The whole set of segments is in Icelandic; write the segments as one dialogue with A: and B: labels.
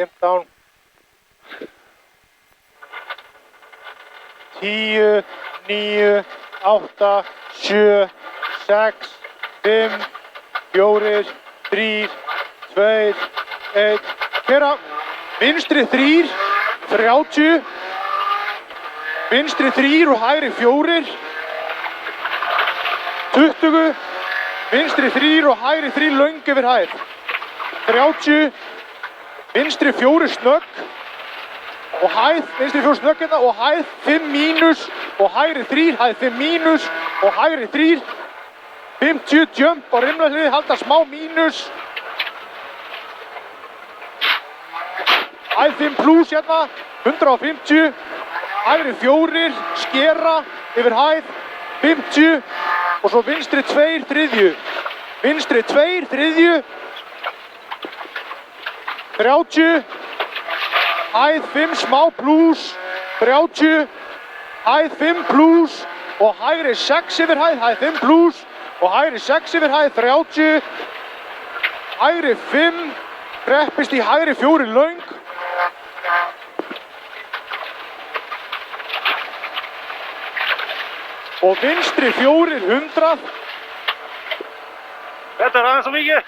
A: 15 10 9 8 7 6 5 4 3 2 1 keyra vinstri 3 30 vinstri 3 og hægri 4 20 vinstri 3 og hægri 3 löng yfir hæð 30 vinstri 4 snögg og hæð vinstri 4 snögg hérna og hæð 5 mínus og hægri 3 hæð 5 mínus og hægri 3 50 jump á rimlahlið halda smá mínus hæð 5 plus hérna 150 hægri 4 skera yfir hæð 50 og svo vinstri 2 þriðju vinstri 2 þriðju 30 hæð 5 smá plus 30 hæð 5 plus og hægri 6 yfir hæð 5 plus og hægri 6 yfir hæð 30 hægri 5 kreppist í hægri 4 löng og vinstri 4 100
B: Þetta aðeins svo mikið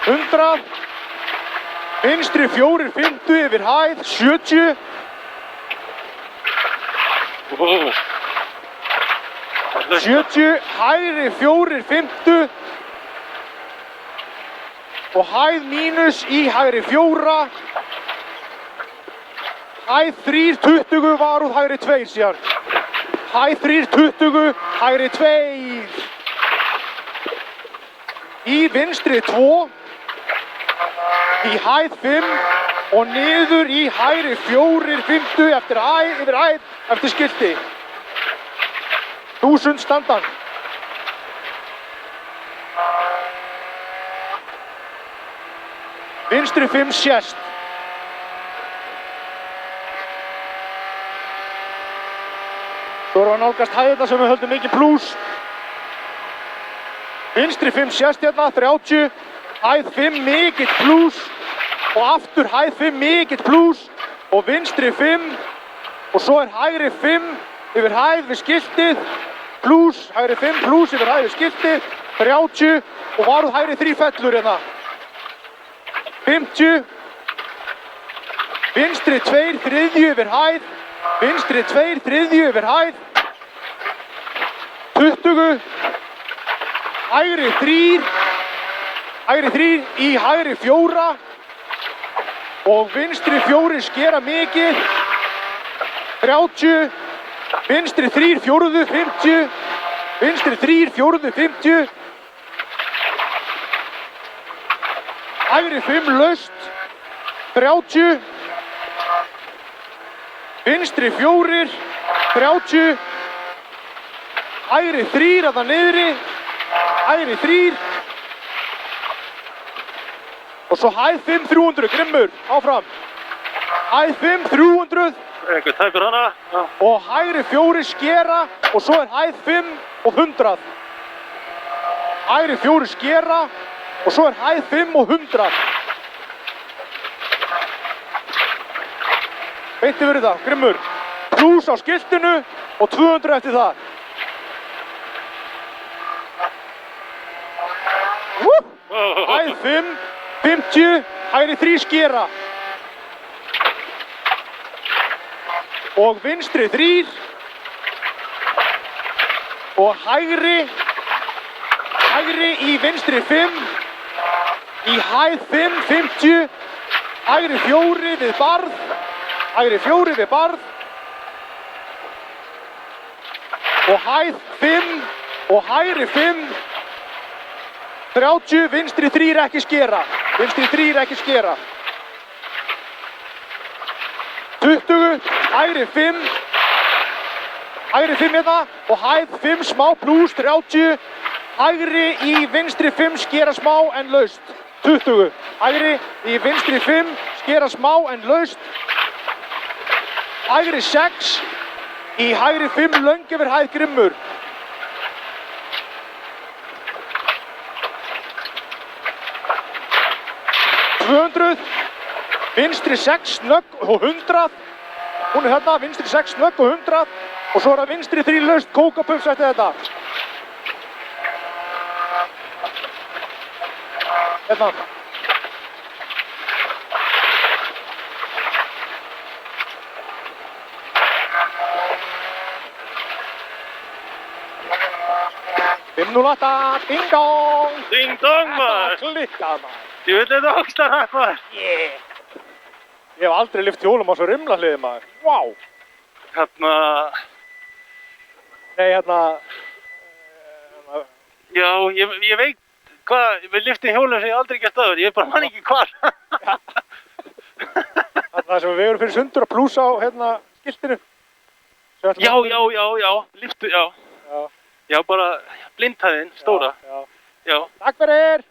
A: 100 vinstri 4 50 yfir hæð 70 70 hægri 4 50 og hæð mínus í hægri 4 hæð 3 20 varúð hægri 2 síðan hæð 3 20 hægri 2 í vinstri 2 í hæð 5 og niður í hægri 4 50 eftir hæð yfir hæð eftir skilti 1000 standan vinstri 5 sést svo erum við að nálgast hæðina sem við höldum mikið plus vinstri 5 sést hérna 30 hæð 5 mikill plus og aftur hæð 5 mikill plus og vinstri 5 og svo hægri 5 yfir hæð við skiltið plus, hægri 5 plus yfir hæð við skiltið 30 og varúð hægri 3 fellur hérna 50 vinstri 2 þriðju yfir hæð vinstri 2 þriðju yfir hæð 20 hægri 3 í hægri 4 og vinstri 4 skera mikið 30 vinstri 3 fjórðu 50 vinstri 3 fjórðu 50 hægri 5 laust 30 vinstri 4 30 hægri 3 að það niðri hægri 3 og svo hæð 5 300 grimmur áfram hæð 5 300
B: Einhver tæpur hana
A: og hægri 4 skera og svo hæð 5 og 100 hægri 4 skera og svo hæð 5 og 100 beint yfir þetta, grimmur plus á skiltinu og 200 eftir það hæð 5 50 hægri 3 skera og vinstri 3 og hægri í vinstri 5 í hæð 5 50 hægri 4 við barð hægri 4 við barð og hæð 5 og hægri 5 30 vinstri 3 ekki skera vinstri 3 ekki skera 20 hægri 5 hérna og hæð 5 smá plus 30 hægri í vinstri 5 skera smá en laust 20 hægri í vinstri 5 skera smá en laust hægri 6 í hægri 5 löng yfir hæð grimmur 200 Vinstri 6 snögg og 100. Hún er þarna, vinstri 6 snögg og 100. Og svo er það vinstri 3 laust kókapuffs eftir þetta. Hérna. Fimm-núl-átta, ding-dong!
B: Ding-dong, maður!
A: Þetta klikkað, maður.
B: Ég veit þetta ógsta hrætt, maður.
A: Ég hef aldrei lyft hjólum á svo rimlahliði, maður. Vá!
B: Hérna...
A: Nei, hérna...
B: Já, ég veit hvað, við lyftum hjólum sem ég aldrei gert áður. Ég bara man ekki hvar.
A: Þarna sem við erum fyrir sundur að plúsa á, hérna, skiltinu.
B: Já, lyftu, já. Já, bara blindhæðin, stóra.
A: Já.
B: Já.
A: Takk fyrir!